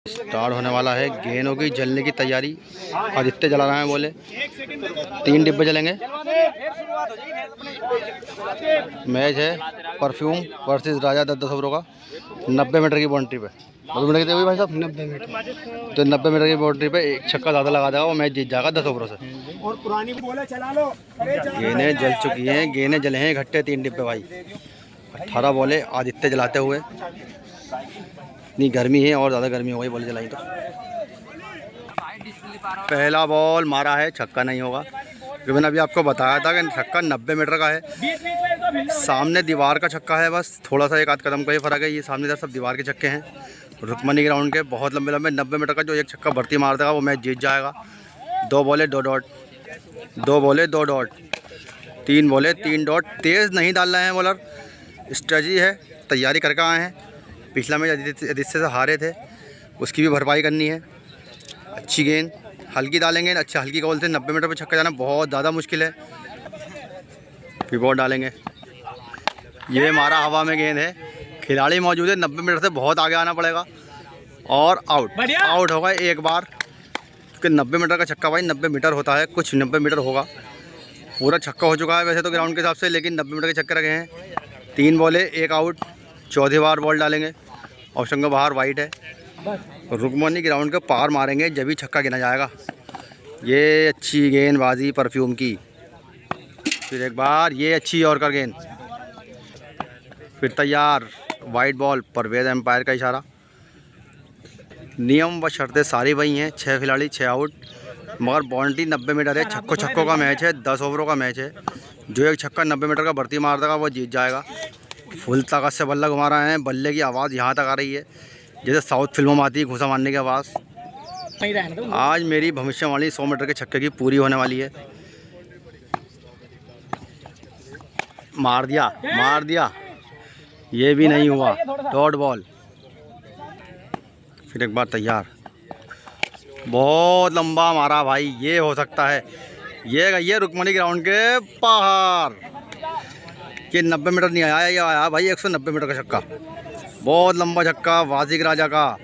Start होने वाला है। गेंदों की जलने की तैयारी आदित्य जला रहे हैं। बोले 3 डिब्बे जलेंगे। मैच है परफ्यूम वर्सेस राजा 10 ओवरों का 90 मीटर की बाउंड्री पे। 90 मीटर कितने हुई भाई साहब? 90 मीटर। तो 90 मीटर की बाउंड्री पे एक छक्का ज़्यादा लगा देगा वो मैच जीत जाएगा 10 ओवरों से। और पुरानी बोले चला लो। गेंदें जल चुकी हैं। गेंदें जले हैं इकट्ठे 3 डिब्बे भाई। 18 बॉले आदित्य जलाते हुए। इतनी गर्मी है और ज़्यादा गर्मी हो गई बॉल जलाई तो। पहला बॉल मारा है, छक्का नहीं होगा क्योंकि मैंने अभी आपको बताया था कि छक्का 90 मीटर का है। सामने दीवार का छक्का है, बस थोड़ा सा एक आध कदम का ही फ़र्क है। ये सामने इधर सब दीवार के छक्के हैं। रुकमनी ग्राउंड के बहुत लंबे लंबे 90 मीटर का जो एक छक्का भर्ती मार देगा वो मैच जीत जाएगा। 2 बॉले 2 डॉट, 2 बॉले 2 डॉट, 3 बॉले 3 डॉट। तेज़ नहीं डाल रहे हैं बॉलर, स्ट्रेटजी है, तैयारी करके आए हैं। पिछला मैच आदित्य से हारे थे, उसकी भी भरपाई करनी है। अच्छी गेंद हल्की डालेंगे, अच्छा हल्की बॉल से 90 मीटर पर छक्का जाना बहुत ज़्यादा मुश्किल है। पिवॉट डालेंगे, ये मारा हवा में गेंद है। खिलाड़ी मौजूद है, 90 मीटर से बहुत आगे आना पड़ेगा और आउट होगा एक बार क्योंकि 90 मीटर का छक्का भाई 90 मीटर होता है, कुछ 90 मीटर होगा। पूरा छक्का हो चुका है वैसे तो ग्राउंड के हिसाब से, लेकिन 90 मीटर के छक्के रखे हैं। 3 बॉले 1 आउट। चौथी बार बॉल डालेंगे, ऑप्शन का बाहर वाइट है। रुकमनी ग्राउंड के पार मारेंगे जब भी छक्का गिना जाएगा। ये अच्छी गेंदबाजी परफ्यूम की। फिर एक बार ये अच्छी यॉर्कर गेंद। फिर तैयार, वाइट बॉल। परवेज एम्पायर का इशारा। नियम व शर्तें सारी वही हैं। 6 खिलाड़ी 6 आउट, मगर बाउंड्री 90 मीटर है। छक्कों का मैच है, 10 ओवरों का मैच है। जो एक छक्का 90 मीटर का भर्ती मार देगा वो जीत जाएगा। फुल ताकत से बल्ला घुमा रहे हैं। बल्ले की आवाज़ यहाँ तक आ रही है जैसे साउथ फिल्मों में आती है घुसा मारने की आवाज़। आज मेरी भविष्यवाणी 100 मीटर के छक्के की पूरी होने वाली है। मार दिया, मार दिया, ये भी नहीं हुआ। Dot ball. फिर एक बार तैयार, बहुत लंबा मारा भाई, ये हो सकता है। ये रुकमनी ग्राउंड के बाहर। ये 90 मीटर नहीं आया, ये आया भाई 190 मीटर का छक्का। बहुत लंबा छक्का वासिक राजा का।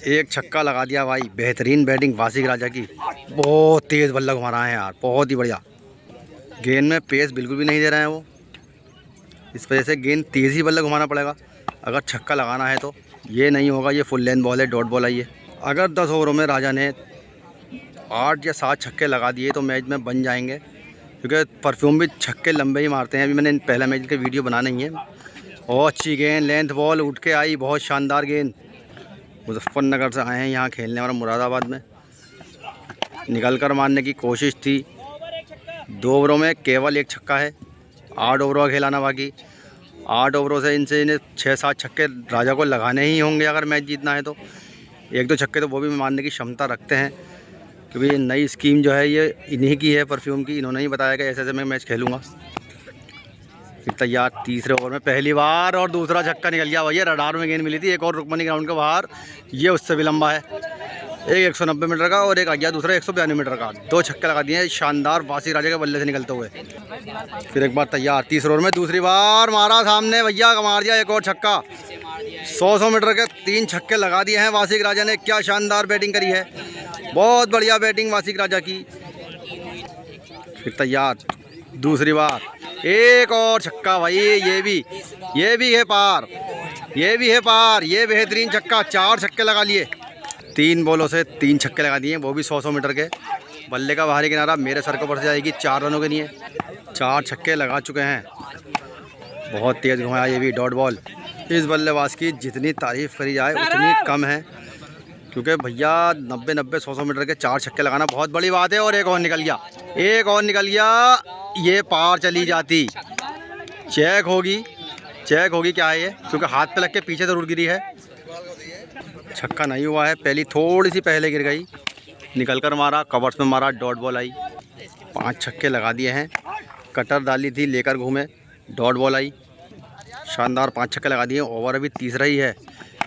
एक छक्का लगा दिया भाई। बेहतरीन बैटिंग वासिक राजा की। बहुत तेज़ बल्ला घुमा रहा है यार, बहुत ही बढ़िया। गेंद में पेस बिल्कुल भी नहीं दे रहे हैं वो, इस वजह से गेंद तेज़ ही बल्ला घुमाना पड़ेगा अगर छक्का लगाना है तो। ये नहीं होगा, ये फुल लेंथ बॉल है, डॉट बॉल आई है। अगर 10 ओवरों में राजा ने 8 या 7 छक्के लगा दिए तो मैच में बन जाएंगे क्योंकि परफ्यूम भी छक्के लंबे ही मारते हैं। अभी मैंने पहला मैच का वीडियो बना नहीं है। और अच्छी गेंद, लेंथ बॉल उठ के आई, बहुत शानदार गेंद। मुजफ्फरनगर से आए हैं यहाँ खेलने वाला, मुरादाबाद में। निकल कर मारने की कोशिश थी। 2 ओवरों में केवल 1 छक्का है। 8 ओवरों का खेलाना बाकी। 8 ओवरों से इन्हें 6-7 छक्के राजा को लगाने ही होंगे अगर मैच जीतना है तो। 1-2 छक्के तो वो भी मारने की क्षमता रखते हैं क्योंकि नई स्कीम जो है ये इन्हीं की है, परफ्यूम की। इन्होंने ही बताया कि ऐसे मैं मैच खेलूँगा। फिर तैयार, तीसरे ओवर में पहली बार और दूसरा छक्का निकल गया भैया। रडार में गेंद मिली थी एक और रुकमनी ग्राउंड के बाहर, ये उससे भी लंबा है। एक 190 मीटर का और एक आ गया दूसरा 192 मीटर का। 2 छक्के लगा दिए शानदार वासिक राजा के बल्ले से निकलते हुए। फिर एक बार तैयार, तीसरे ओवर में दूसरी बार मारा सामने भैया, मार दिया एक और छक्का। 100 मीटर के 3 छक्के लगा दिए हैं वासिक राजा ने। क्या शानदार बैटिंग करी है, बहुत बढ़िया बैटिंग वासिक राजा की। फिर तैयार, दूसरी बार एक और छक्का भाई। ये भी है पार, ये भी है पार। ये बेहतरीन छक्का, 4 छक्के लगा लिए। 3 बॉलों से 3 छक्के लगा दिए, वो भी 100 मीटर के। बल्ले का बाहरी किनारा मेरे सर को पड़ जाएगी 4 रनों के लिए। 4 छक्के लगा चुके हैं। बहुत तेज़ घुमाया, ये भी डॉट बॉल। इस बल्लेबाज की जितनी तारीफ़ करी जाए उतनी कम है क्योंकि भैया 90-90 100 मीटर के 4 छक्के लगाना बहुत बड़ी बात है। और एक और निकल गया, एक और निकल गया। ये पार चली जाती। चेक होगी क्या है ये, क्योंकि हाथ पे लग के पीछे ज़रूर गिरी है। छक्का नहीं हुआ है, पहली थोड़ी सी पहले गिर गई। निकल कर मारा, कवर्स में मारा, डॉट बॉल आई। 5 छक्के लगा दिए हैं। कटर डाली थी, लेकर घूमे, डॉट बॉल आई। शानदार 5 छक्के लगा दिए। ओवर अभी तीसरा ही है।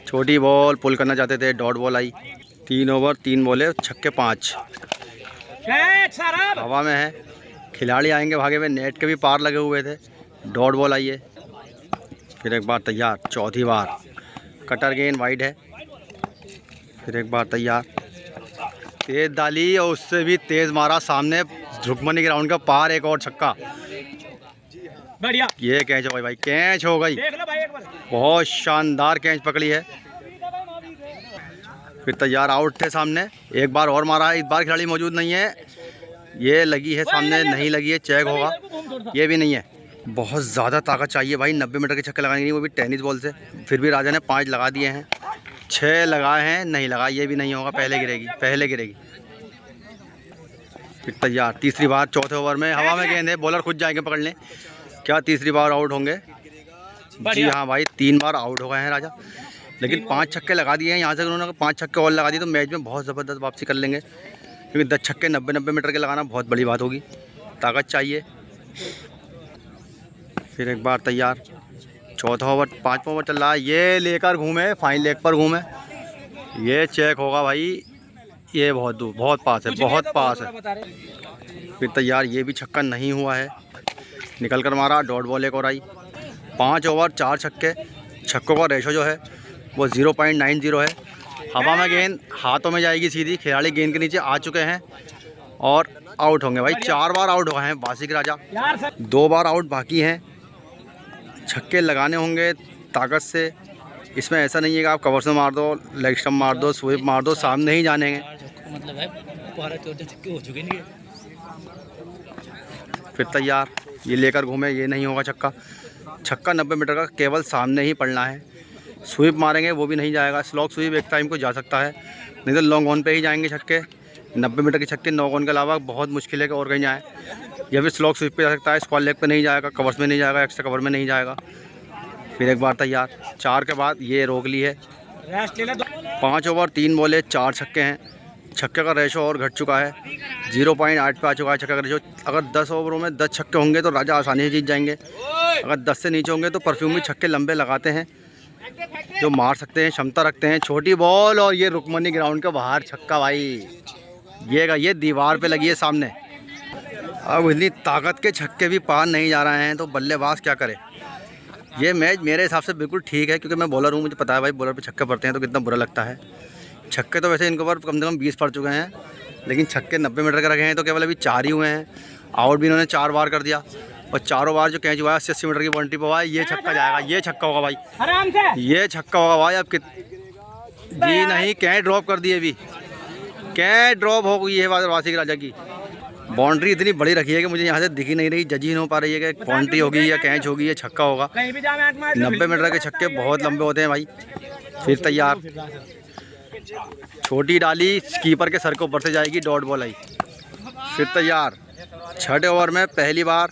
छोटी बॉल पुल करना चाहते थे, डॉट बॉल आई। 3 ओवर 3 बॉले, छक्के 5। हवा में है, खिलाड़ी आएंगे भागे हुए, नेट के भी पार लगे हुए थे, डॉट बॉल आई है। फिर एक बार तैयार, चौथी बार। कटर गेंद वाइड है। फिर एक बार तैयार, तेज डाली और उससे भी तेज मारा सामने रुक्मणी ग्राउंड का पार, एक और छक्का। बढ़िया, ये कैच हो गई भाई, कैच हो गई, देख लो भाई एक बार। बहुत शानदार कैच पकड़ी है। फिर तैयार आउट थे सामने, एक बार और मारा है, इस बार खिलाड़ी मौजूद नहीं है। ये लगी है सामने, नहीं लगी है, चेक होगा, ये भी नहीं है। बहुत ज़्यादा ताकत चाहिए भाई 90 मीटर के छक्के लगाने के लिए, वो भी टेनिस बॉल से। फिर भी राजा ने 5 लगा दिए हैं, 6 लगाए हैं, नहीं लगा, ये भी नहीं होगा, पहले गिरेगी, पहले गिरेगी। फिर तैयार, तीसरी बार चौथे ओवर में हवा में गेंद है, बॉलर खुद जाएंगे पकड़ने। क्या तीसरी बार आउट होंगे? जी हाँ भाई, 3 बार आउट हो गए हैं राजा, लेकिन 5 छक्के लगा दिए हैं। यहाँ से उन्होंने 5 छक्के और लगा दिए तो मैच में बहुत ज़बरदस्त वापसी कर लेंगे, क्योंकि 10 छक्के 90 मीटर के लगाना बहुत बड़ी बात होगी, ताकत चाहिए। फिर एक बार तैयार, चौथा ओवर, 5वां ओवर चल रहा है, ये लेकर घूमे, फाइन लेग पर घूमे, ये चेक होगा भाई, ये बहुत दूर, बहुत पास है, बहुत पास है। फिर तैयार, ये भी छक्का नहीं हुआ है, निकल कर मारा, डॉट बॉल एक और आई। 5 ओवर 4 छक्के, छक्कों का रेशो जो है वो 0.90 है। हवा में गेंद हाथों में जाएगी सीधी, खिलाड़ी गेंद के नीचे आ चुके हैं और आउट होंगे भाई। 4 बार आउट हो गए हैं बासिक राजा, 2 बार आउट बाकी हैं। छक्के लगाने होंगे ताकत से, इसमें ऐसा नहीं है कि आप कवर से मार दो, लेग स्टम्प मार दो, स्वीप मार दो, सामने ही जाने हैं। मतलब है 12-14 छक्के हो चुके नहीं। फिर तैयार, ये लेकर घूमे, ये नहीं होगा छक्का। छक्का 90 मीटर का केवल सामने ही पड़ना है। स्वीप मारेंगे वो भी नहीं जाएगा, स्लॉग स्वीप एक टाइम को जा सकता है, नहीं तो लॉन्ग ऑन पे ही जाएंगे छक्के। 90 मीटर के छक्के लॉन्ग ऑन के अलावा बहुत मुश्किल है कि और कहीं जाए, या फिर स्लॉग स्वीप पे जा सकता है, स्क्वायर लेग पे नहीं जाएगा, कवर्स में नहीं जाएगा, एक्स्ट्रा कवर में नहीं जाएगा। फिर एक बार तैयार, 4 के बाद ये रोक ली है। 5 ओवर 3 बॉले 4 छक्के हैं, छक्के का रेशो और घट चुका है, 0.8 पे आ चुका है छक्के का रेशो। अगर 10 ओवरों में 10 छक्के होंगे तो राजा आसानी से जीत जाएंगे। अगर 10 से नीचे होंगे तो परफ्यूम भी छक्के लंबे लगाते हैं, जो मार सकते हैं, क्षमता रखते हैं। छोटी बॉल और ये रुक्मणी ग्राउंड के बाहर छक्का भाई, ये दीवार पे लगी है सामने। अब इतनी ताकत के छक्के भी पार नहीं जा रहे हैं तो बल्लेबाज क्या करे। ये मैच मेरे हिसाब से बिल्कुल ठीक है, क्योंकि मैं बॉलर हूँ, मुझे पता है भाई बॉलर पे छक्के पड़ते हैं तो कितना बुरा लगता है। छक्के तो वैसे इनके ऊपर कम से कम 20 पड़ चुके हैं, लेकिन छक्के 90 मीटर के रखे हैं तो केवल अभी 4 ही हुए हैं। आउट भी इन्होंने 4 बार कर दिया, और चारों बार जो कैच हुआ है 80 मीटर की बाउंड्री पर हुआ है। ये छक्का जाएगा, ये छक्का होगा भाई, आराम से, ये छक्का होगा भाई। अब जी नहीं, कैच ड्रॉप कर दिए, अभी कैच ड्रॉप हो गई है वासिक राजा की। बाउंड्री इतनी बड़ी रखी है कि मुझे यहाँ से दिख ही नहीं रही, जज ही नहीं हो पा रही है कि बाउंड्री होगी या कैच होगी या छक्का होगा। 90 मीटर के छक्के बहुत लंबे होते हैं भाई। फिर तैयार, छोटी डाली, कीपर के सर के ऊपर से जाएगी, डॉट बॉल आई। फिर तैयार, 6ठे ओवर में पहली बार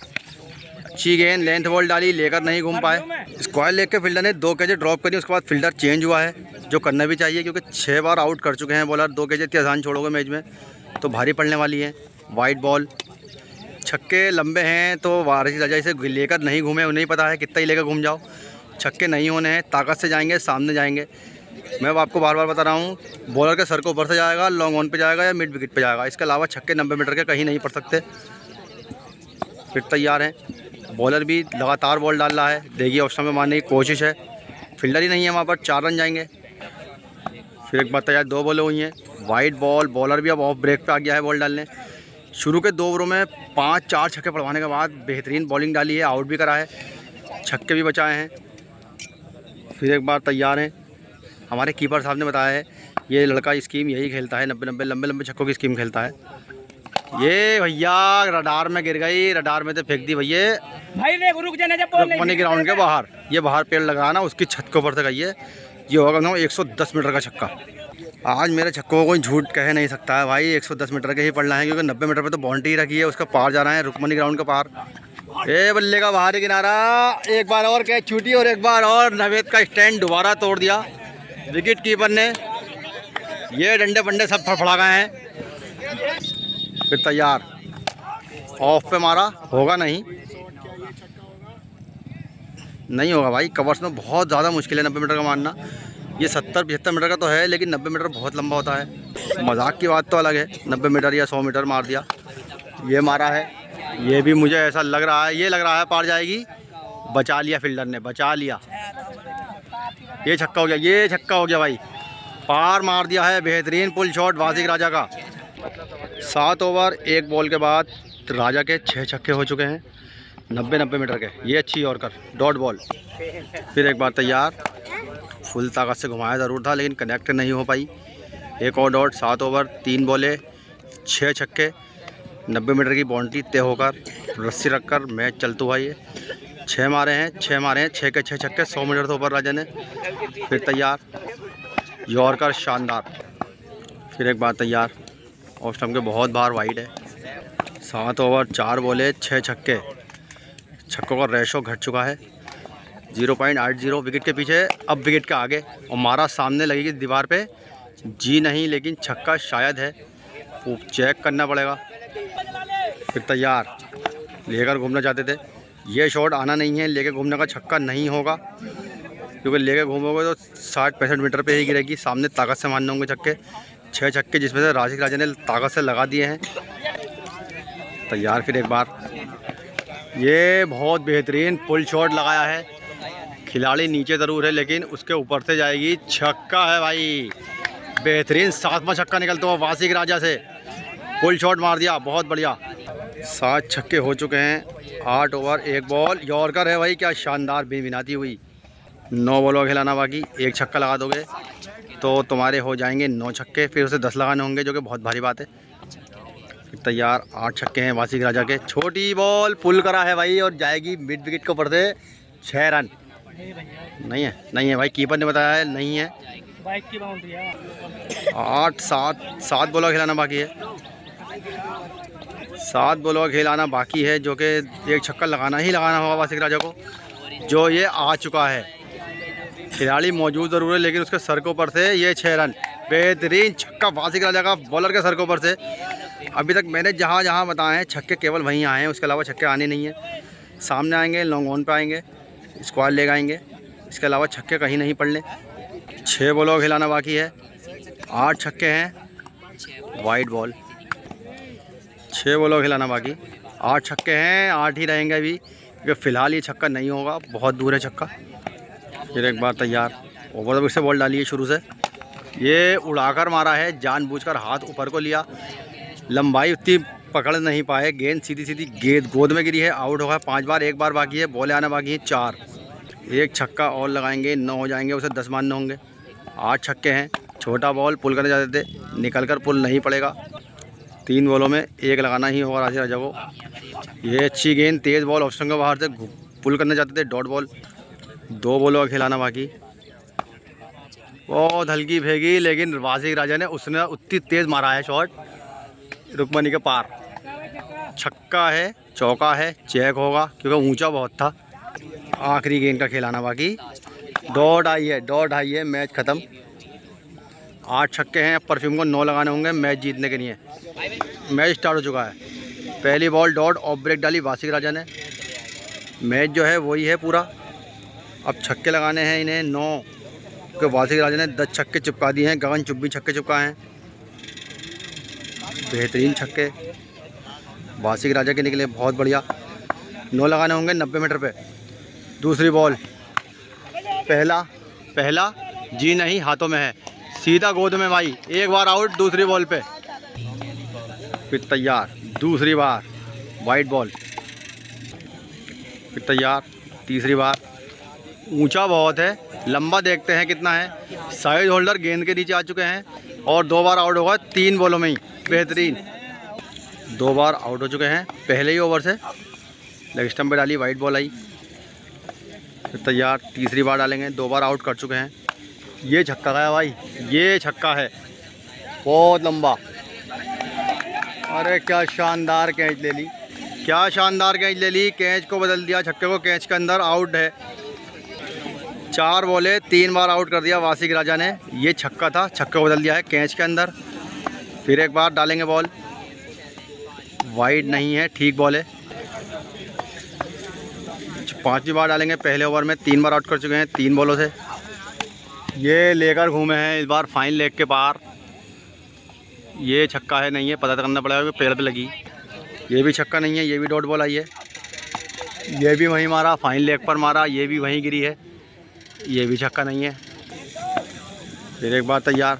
अच्छी गेंद, लेंथ बॉल डाली, लेकर नहीं घूम पाए। स्क्वायर लेग के फील्डर ने 2 कैचे ड्रॉप करी, उसके बाद फील्डर चेंज हुआ है, जो करना भी चाहिए, क्योंकि 6 बार आउट कर चुके हैं बॉलर। 2 कैचे इतनी आसान छोड़ोगे मैच में तो भारी पड़ने वाली है। वाइड बॉल, छक्के लंबे हैं तो वारिस राजा इसे लेकर नहीं घूमे, उन्हें पता है कितना ही लेकर घूम जाओ, छक्के नहीं होने हैं, ताकत से जाएंगे, सामने जाएंगे। मैं आपको बार बार बता रहा हूँ, बॉलर के सर को ऊपर से जाएगा, लॉन्ग ऑन पे जाएगा या मिड विकेट पे जाएगा, इसके अलावा छक्के 90 मीटर के कहीं नहीं पड़ सकते। फिर तैयार हैं, बॉलर भी लगातार बॉल डाल रहा है, देखिए ऑप्शन में मारने की कोशिश है, फील्डर ही नहीं है वहाँ पर, 4 रन जाएंगे। फिर एक बार तैयार, 2 बॉलें हुई हैं, वाइड बॉल, बॉलर भी अब ऑफ ब्रेक पे आ गया है बॉल डालने। शुरू के 2 ओवरों में 5-4 छक्के पड़वाने के बाद बेहतरीन बॉलिंग डाली है, आउट भी करा है, छक्के भी बचाए हैं। फिर एक बार तैयार हैं, हमारे कीपर साहब ने बताया है ये लड़का स्कीम यही खेलता है, 90 लंबे छक्कों की स्कीम खेलता है। ये भैया रडार में गिर गई, रडार में से फेंक दी भैया भाई, रुक जाना जब बॉल रुक्मणी ग्राउंड के बाहर। ये बाहर पेड़ लगाना, उसकी छत के ऊपर से गई है, ये होगा ना 110 मीटर का छक्का। आज मेरे छक्कों को कोई झूठ कह नहीं सकता है भाई, 110 मीटर के ही पड़ना है, क्योंकि 90 मीटर पे तो बाउंड्री रखी है, उसका पार जा रहा है रुक्मणी ग्राउंड का पार। ए बल्ले का बाहरी किनारा, एक बार और कैच छूटी और एक बार और नवेद का स्टैंड दोबारा तोड़ दिया विकेट कीपर ने। ये डंडे बंडे सब फड़फड़ा गए हैं। फिर तैयार, ऑफ पे मारा, होगा नहीं होगा भाई, कवर्स में बहुत ज़्यादा मुश्किल है 90 मीटर का मारना। ये 70-75 मीटर का तो है, लेकिन 90 मीटर बहुत लंबा होता है। मजाक की बात तो अलग है, 90 मीटर या 100 मीटर मार दिया, ये मारा है, ये भी मुझे ऐसा लग रहा है, ये लग रहा है पार जाएगी, बचा लिया फील्डर ने, बचा लिया। ये छक्का हो गया, ये छक्का हो गया भाई, पार मार दिया है, बेहतरीन पुल शॉट वासिक राजा का। 7 ओवर 1 बॉल के बाद राजा के 6 छक्के हो चुके हैं 90 मीटर के। ये अच्छी यॉर्कर डॉट बॉल। फिर एक बार तैयार, फुल ताकत से घुमाया ज़रूर था लेकिन कनेक्ट नहीं हो पाई। एक और डॉट। 7 ओवर 3 बॉले 6 छक्के 90 मीटर की बाउंड्री तय होकर रस्सी रखकर मैच चलता हुआ। ये 6 मारे हैं 6 के 6 छक्के 100 मीटर से ऊपर राजा ने। फिर तैयार, यॉर्कर शानदार। फिर एक बार तैयार, ऑफ स्टंप के बहुत बाहर वाइड है। 7 ओवर 4 बॉले 6 छक्के। छक्कों का रेशो घट चुका है 0.80। विकेट के पीछे, अब विकेट के आगे, और मारा सामने लगेगी दीवार पे। जी नहीं, लेकिन छक्का शायद है, वो चेक करना पड़ेगा। फिर तैयार, लेकर घूमना चाहते थे। ये शॉट आना नहीं है, लेकर घूमने का छक्का नहीं होगा क्योंकि लेकर घूमोगे तो 60-65 मीटर पे ही गिरेगी। सामने ताकत से मारने होंगे छक्के। 6 छक्के जिसमें से वासिक राजा ने ताकत से लगा दिए हैं। तैयार, फिर एक बार, ये बहुत बेहतरीन पुल शॉट लगाया है। खिलाड़ी नीचे ज़रूर है लेकिन उसके ऊपर से जाएगी। छक्का है भाई, बेहतरीन 7वां छक्का निकलता हुआ वासिक राजा से। पुल शॉट मार दिया, बहुत बढ़िया। 7 छक्के हो चुके हैं 8 ओवर 1 बॉल। यॉर्कर है भाई, क्या शानदार बिनाती हुई। 9 बॉलों का खिलाना बाकी। 1 छक्का लगा दोगे तो तुम्हारे हो जाएंगे 9 छक्के। फिर उसे 10 लगाने होंगे जो कि बहुत भारी बात है। फिर तैयार, 8 छक्के हैं वासिक राजा के। छोटी बॉल पुल करा है भाई और जाएगी मिड विकेट के ऊपर से। 6 रन। नहीं है भाई, कीपर ने बताया है नहीं है। बाइक की बाउंड्री है। 7 बॉलों का खिलाना बाकी है। 7 बॉलों का खिलाना बाकी है जो कि 1 छक्का लगाना ही लगाना होगा वासिक राजा को, जो ये आ चुका है। खिलाड़ी मौजूद ज़रूर है लेकिन उसके सर के ऊपर से ये 6 रन। बेहतरीन छक्का वासिक राजा का बॉलर के सर के ऊपर से। अभी तक मैंने जहाँ बताए हैं छक्के केवल वहीं आए हैं, उसके अलावा छक्के आने नहीं हैं। सामने आएंगे, लॉन्ग ऑन पे आएंगे, स्क्वायर लेग आएंगे, इसके अलावा छक्के कहीं नहीं पड़ने। 6 बॉलों का खिलाना बाकी है। 8 छक्के हैं, वाइड बॉल। 6 बॉलों का खिलाना बाकी, 8 छक्के हैं, 8 ही रहेंगे अभी क्योंकि फ़िलहाल ये छक्का नहीं होगा, बहुत दूर है छक्का। फिर एक बार तैयार, ओवर से बॉल डाली है शुरू से। ये उड़ाकर मारा है, जानबूझकर हाथ ऊपर को लिया, लंबाई उतनी पकड़ नहीं पाए, गेंद सीधी गेंद गोद में गिरी है। आउट होगा 5 बार, 1 बार बाकी है, बॉलें आना बाकी है 4। 1 छक्का और लगाएंगे, 9 हो जाएंगे, उसे 10 मारने होंगे। 8 छक्के हैं। छोटा बॉल पुल करने जाते थे, निकल कर पुल नहीं पड़ेगा। 3 बॉलों में 1 लगाना ही होगा वासिक राजा को। ये अच्छी गेंद, तेज़ बॉल, ऑप्शन के बाहर से पुल करने जाते थे, डॉट बॉल। 2 बॉलों का खिलाना बाकी। बहुत हल्की भेगी लेकिन वासिक राजा ने उसने उतनी तेज़ मारा है शॉट, रुकमनी के पार। छक्का है, चौका है, चेक होगा क्योंकि ऊंचा बहुत था। आखिरी गेंद का खिलाना बाकी। डॉट आई है, मैच ख़त्म। 8 छक्के हैं, परफ्यूम को 9 लगाने होंगे मैच जीतने के लिए। मैच स्टार्ट हो चुका है। पहली बॉल डॉट, ऑफ ब्रेक डाली वासिक राजा ने। मैच जो है वही है पूरा। अब छक्के लगाने हैं इन्हें 9, क्योंकि वासिक राजा ने 10 छक्के चिपका दिए हैं। गगन चुप्पी छक्के चिपकाए हैं, बेहतरीन छक्के वासिक राजा के निकले, बहुत बढ़िया। 9 लगाने होंगे 90 मीटर पे। दूसरी बॉल, पहला जी नहीं, हाथों में है, सीधा गोद में भाई। 1 बार आउट दूसरी बॉल पे। फिर तैयार, दूसरी बार वाइड बॉल। फिर तैयार, तीसरी बार। ऊंचा बहुत है, लंबा देखते हैं कितना है। साइड होल्डर गेंद के नीचे आ चुके हैं और 2 बार आउट होगा 3 बॉलों में ही। बेहतरीन, 2 बार आउट हो चुके हैं पहले ही ओवर से। लेग स्टंप पे डाली, वाइड बॉल आई। फिर तैयार, तीसरी बार डालेंगे, 2 बार आउट कर चुके हैं। ये छक्का गया भाई, ये छक्का है, बहुत लंबा। अरे क्या शानदार कैच ले ली, क्या शानदार कैच ले ली। कैच को बदल दिया, छक्के को कैच के अंदर, आउट है। 4 बॉले 3 बार आउट कर दिया वासिक राजा ने। ये छक्का था, छक्के को बदल दिया है कैच के अंदर। फिर एक बार डालेंगे बॉल, वाइड नहीं है, ठीक बॉल है। 5वीं बार डालेंगे, पहले ओवर में 3 बार आउट कर चुके हैं 3 बॉलों से। ये लेकर घूमे हैं इस बार फाइन लेग के पार। ये छक्का है नहीं है, पता करना पड़ेगा कि पेड़ पे लगी। ये भी छक्का नहीं है, ये भी डॉट बॉल आई है। ये भी वहीं मारा, फाइन लेग पर मारा, ये भी वहीं गिरी है। ये भी छक्का नहीं है। फिर एक बार तैयार,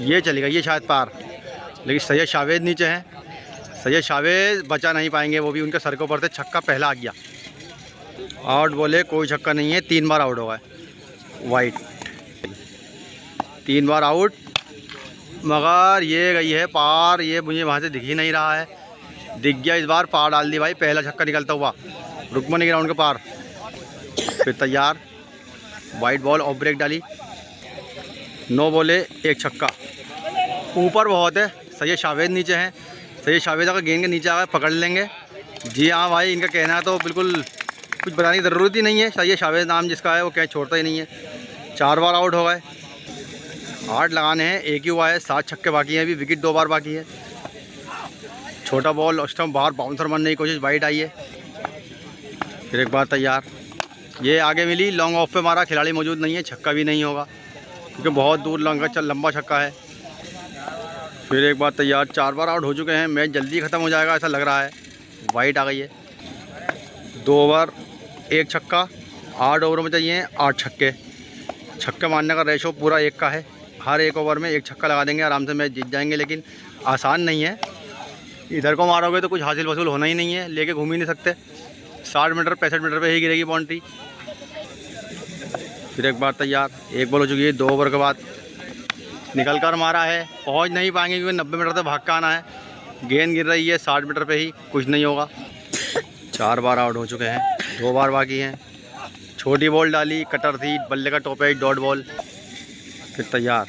ये चलेगा, ये शायद पार, लेकिन सैयद शावेद नीचे हैं। सैयद शावेद बचा नहीं पाएंगे, वो भी उनके सर के ऊपर से छक्का पहला आ गया। आउट बोले, कोई छक्का नहीं है, 3 बार आउट हो गए। वाइट 3 बार आउट, मगर ये गई है पार। ये मुझे वहाँ से दिख ही नहीं रहा है, दिख गया इस बार, पार डाल दी भाई, पहला छक्का निकलता हुआ रुकमनी ग्राउंड के पार। फिर तैयार, वाइट बॉल ऑफ ब्रेक डाली, 9 बोले 1 छक्का। ऊपर बहुत है, सैयद शावेद नीचे हैं। सैयद शावेद अगर गेंद के नीचे आ गए पकड़ लेंगे। जी हाँ भाई, इनका कहना है तो बिल्कुल कुछ बताने की ज़रूरत ही नहीं है। सैयद शावेद नाम जिसका है वो कैच छोड़ता ही नहीं है। 4 बार आउट हो गए। 8 लगाने हैं, 1 ही हुआ है, 7 छक्के बाकी हैं, अभी विकेट 2 बार बाकी है। छोटा बॉल स्टंप बाहर, बाउंसर मारने की कोशिश, वाइट आई है। फिर एक बार तैयार, ये आगे मिली, लॉन्ग ऑफ पे मारा, खिलाड़ी मौजूद नहीं है, छक्का भी नहीं होगा क्योंकि बहुत दूर लंबा छक्का है। फिर एक बार तैयार, 4 बार आउट हो चुके हैं, मैच जल्दी ख़त्म हो जाएगा ऐसा लग रहा है। वाइट आ गई है। 2 ओवर 1 छक्का, 8 ओवर में चाहिए 8 छक्के। छक्के मारने का रेशो पूरा 1 का है। हर 1 ओवर में 1 छक्का लगा देंगे, आराम से मैच जीत जाएंगे, लेकिन आसान नहीं है। इधर को मारोगे तो कुछ हासिल वसूल होना ही नहीं है, लेके घूम ही नहीं सकते। 60 मीटर 65 मीटर पे ही गिरेगी बाउंड्री। फिर एक बार तैयार, 1 बॉल हो चुकी है, 2 ओवर के बाद निकल कर मारा है, पहुंच नहीं पाएंगे क्योंकि 90 मीटर तक भाग का आना है। गेंद गिर रही है 60 मीटर पे ही, कुछ नहीं होगा। 4 बार आउट हो चुके हैं, 2 बार बाकी हैं। छोटी बॉल डाली, कटर थी, बल्ले का टॉप है, डॉट बॉल। फिर तैयार,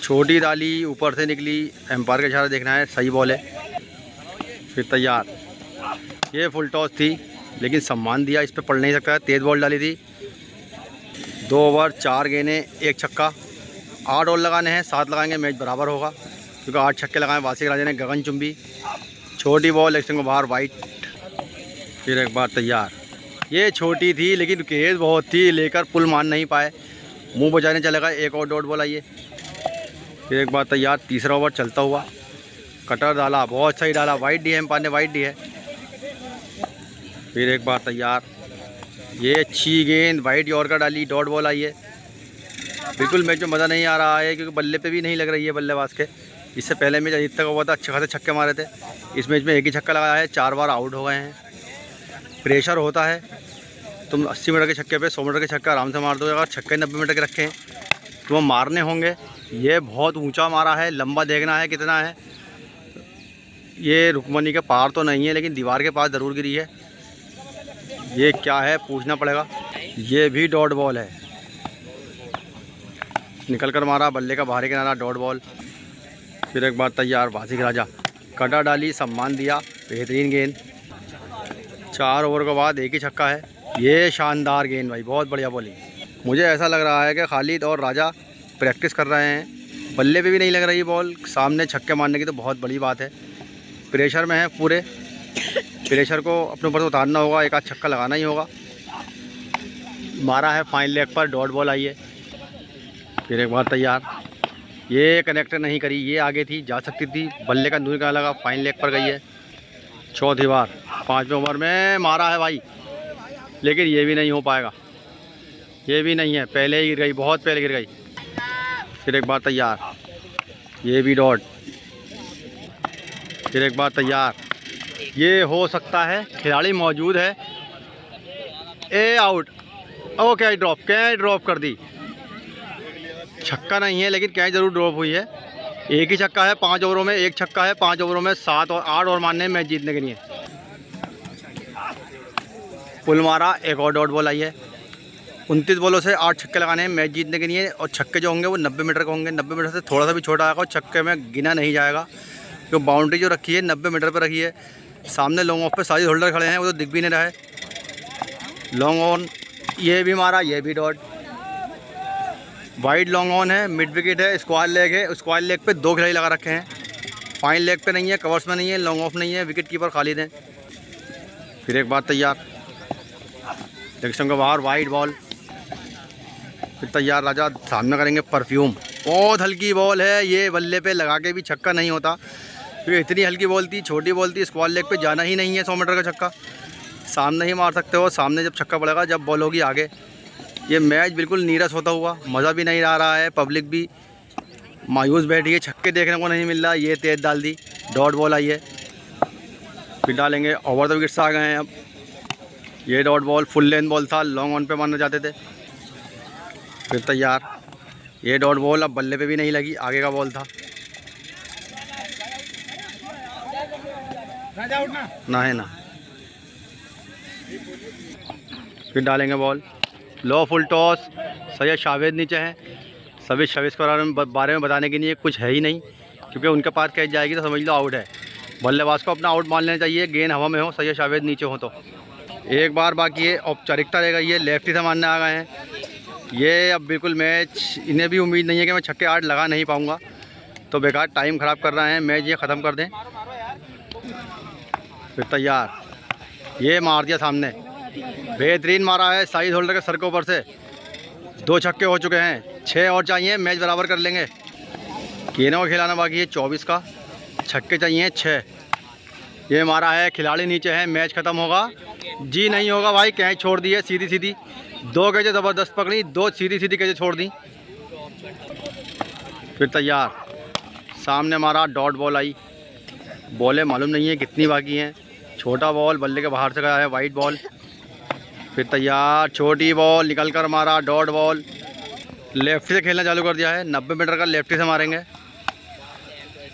छोटी डाली, ऊपर से निकली, एम्पायर का इशारा देखना है, सही बॉल है। फिर तैयार, ये फुल टॉस थी लेकिन सम्मान दिया, इस पर पड़ नहीं सकता है, तेज़ बॉल डाली थी। 2 ओवर 4 गेंदें 1 छक्का। 8 और लगाने हैं, 7 लगाएंगे, मैच बराबर होगा क्योंकि 8 छक्के लगाए। वासिक राजा ने गगनचुंबी, छोटी बॉल एक्शन को बाहर, वाइट। फिर एक बार तैयार, ये छोटी थी लेकिन केज बहुत थी, लेकर पुल मान नहीं पाए, मुंह बचाने चले गए। 1 और डॉट बॉल आई है। फिर एक बार तैयार, तीसरा ओवर चलता हुआ, कटर डाला, बहुत सही डाला, वाइट दी है, एम्पायर ने वाइट दी है। फिर एक बार तैयार, ये अच्छी गेंद वाइट यॉर्कर डाली, डॉट बॉल आई है। बिल्कुल मैच में मज़ा नहीं आ रहा है क्योंकि बल्ले पे भी नहीं लग रही है बल्लेबाज के। इससे पहले मैच अजीत तक हुआ था, अच्छे खासे छक्के मारे थे। इस मैच में 1 ही छक्का लगाया है, 4 बार आउट हो गए हैं। प्रेशर होता है, तुम 80 मीटर के छक्के पे 100 मीटर के छक्के आराम से मार दो। अगर छक्के 90 मीटर के रखे हैं तो मारने होंगे। ये बहुत ऊंचा मारा है, लंबा देखना है कितना है। ये रुकमनी के पार तो नहीं है लेकिन दीवार के पास ज़रूर गिरी है। ये क्या है पूछना पड़ेगा। ये भी डॉट बॉल है, निकल कर मारा, बल्ले का बाहरी किनारा, डॉट बॉल। फिर एक बार तैयार, वासिक राजा, कटा डाली, सम्मान दिया, बेहतरीन गेंद। 4 ओवर के बाद 1 ही छक्का है। ये शानदार गेंद भाई, बहुत बढ़िया बॉलिंग। मुझे ऐसा लग रहा है कि खालिद और राजा प्रैक्टिस कर रहे हैं। बल्ले पे भी नहीं लग रही बॉल, सामने छक्के मारने की तो बहुत बड़ी बात है। प्रेशर में है पूरे, प्रेशर को अपने ऊपर से उतारना होगा, 1 आध छक्का लगाना ही होगा। मारा है फाइन लेग पर, डॉट बॉल आई है। फिर एक बार तैयार, ये कनेक्टर नहीं करी, ये आगे थी, जा सकती थी, बल्ले का दूर का लगा, फाइन लेग पर गई है। चौथी बार 5वें ओवर में मारा है भाई, लेकिन ये भी नहीं हो पाएगा, ये भी नहीं है, पहले ही गिर गई, बहुत पहले गिर गई। फिर एक बार तैयार, ये भी डॉट। फिर एक बार तैयार, ये हो सकता है, खिलाड़ी मौजूद है। ए आउट, ओ कैच ड्रॉप कर दी। छक्का नहीं है लेकिन कैच ज़रूर ड्रॉप हुई है। 1 ही छक्का है 5 ओवरों में, 1 छक्का है 5 ओवरों में, 7 और 8 और मारने मैच जीतने के लिए। पुल मारा, 1 और डॉट बॉल आई है। 29 बॉलों से 8 छक्के लगाने हैं मैच जीतने के लिए, और छक्के जो होंगे वो 90 मीटर के होंगे। 90 मीटर से थोड़ा सा भी छोटा आएगा और छक्के में गिना नहीं जाएगा, क्योंकि बाउंड्री जो रखी है 90 मीटर पर रखी है। सामने लॉन्ग ऑफ पे सारी होल्डर खड़े हैं, वो तो दिख भी नहीं रहा है। लॉन्ग ऑन, ये भी मारा, ये भी डॉट। वाइड लॉन्ग ऑन है, मिड विकेट है, स्क्वायर लेग है। स्क्वायर लेग पे 2 खिलाड़ी लगा रखे हैं, फाइन लेग पे नहीं है, कवर्स में नहीं है, लॉन्ग ऑफ नहीं है, विकेट कीपर खालिद है। फिर एक बार तैयार, सेक्शन के बाहर, वाइड बॉल। फिर तैयार, राजा सामने करेंगे परफ्यूम, बहुत हल्की बॉल है, ये बल्ले पे लगा के भी छक्का नहीं होता क्योंकि इतनी हल्की बॉल थी, छोटी बॉल थी, स्क्वायर लेग पे जाना ही नहीं है 100 मीटर का छक्का। सामने ही मार सकते हो, सामने जब छक्का पड़ेगा, जब बॉल होगी आगे। ये मैच बिल्कुल नीरस होता हुआ, मज़ा भी नहीं आ रहा है, पब्लिक भी मायूस बैठी है, छक्के देखने को नहीं मिल रहा। ये तेज डाल दी, डॉट बॉल आई है, फिर डालेंगे। ओवर द विकेट्स आ गए हैं अब। ये dot ball full length ball था, लॉन्ग ऑन पे मारना चाहते थे। फिर तैयार, ये डॉट बॉल अब बल्ले पे भी नहीं लगी, आगे का बॉल था, ना है ना। फिर डालेंगे बॉल, लो फुल टॉस। सैयद शावेद नीचे हैं, सभी शवेज के बारे में बताने के लिए कुछ है ही नहीं, क्योंकि उनके पास कैच जाएगी तो समझ लो आउट है। बल्लेबाज को अपना आउट मान लेना चाहिए, गेंद हवा में हो, सैयद शावेद नीचे हो तो। एक बार बाकी है, औपचारिकता रहेगा। ये लेफ्टी से मारने आ गए हैं। ये अब बिल्कुल मैच, इन्हें भी उम्मीद नहीं है कि मैं छक्के 8 लगा नहीं पाऊँगा, तो बेकार टाइम ख़राब कर रहे हैं, मैच ये ख़त्म कर दें। फिर तैयार, ये मार दिया सामने, बेहतरीन मारा है साइड होल्डर के सर के ऊपर से। 2 छक्के हो चुके हैं, 6 और चाहिए, मैच बराबर कर लेंगे। गेंदों को खिलाना बाकी है 24 का, छक्के चाहिए 6। ये मारा है, खिलाड़ी नीचे है, मैच ख़त्म होगा जी नहीं होगा भाई। कैच छोड़ दी है सीधी सीधी, 2 कैचे ज़बरदस्त पकड़ी, 2 सीधी सीधी कैचे छोड़ दी। फिर तैयार, सामने मारा, डॉट बॉल आई। बॉलें मालूम नहीं है कितनी बाकी हैं। छोटा बॉल बल्ले के बाहर से गया है, वाइट बॉल। फिर तैयार, छोटी बॉल निकल कर मारा, डॉट बॉल। लेफ्ट से खेलना चालू कर दिया है, 90 मीटर का लेफ्टी से मारेंगे।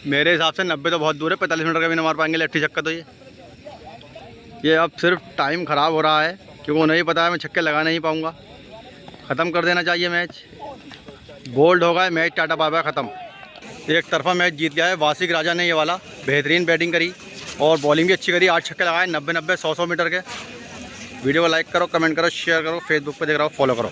मेरे हिसाब से 90 तो बहुत दूर है, 45 मीटर का भी नहीं मार पाएंगे लेफ्टी छक्का। तो ये अब सिर्फ टाइम ख़राब हो रहा है, क्योंकि उन्हें ही पता है मैं छक्के लगा नहीं पाऊँगा। ख़त्म कर देना चाहिए मैच, बोल्ड होगा मैच, टाटा बाय बाय, ख़त्म। एक तरफा मैच जीत गया है वासिक राजा ने। ये वाला बेहतरीन बैटिंग करी और बॉलिंग भी अच्छी करी, 8 छक्के लगाए, 90-90, 100-100 मीटर के। वीडियो को लाइक करो, कमेंट करो, शेयर करो, फेसबुक पे देख रहा हो फॉलो करो।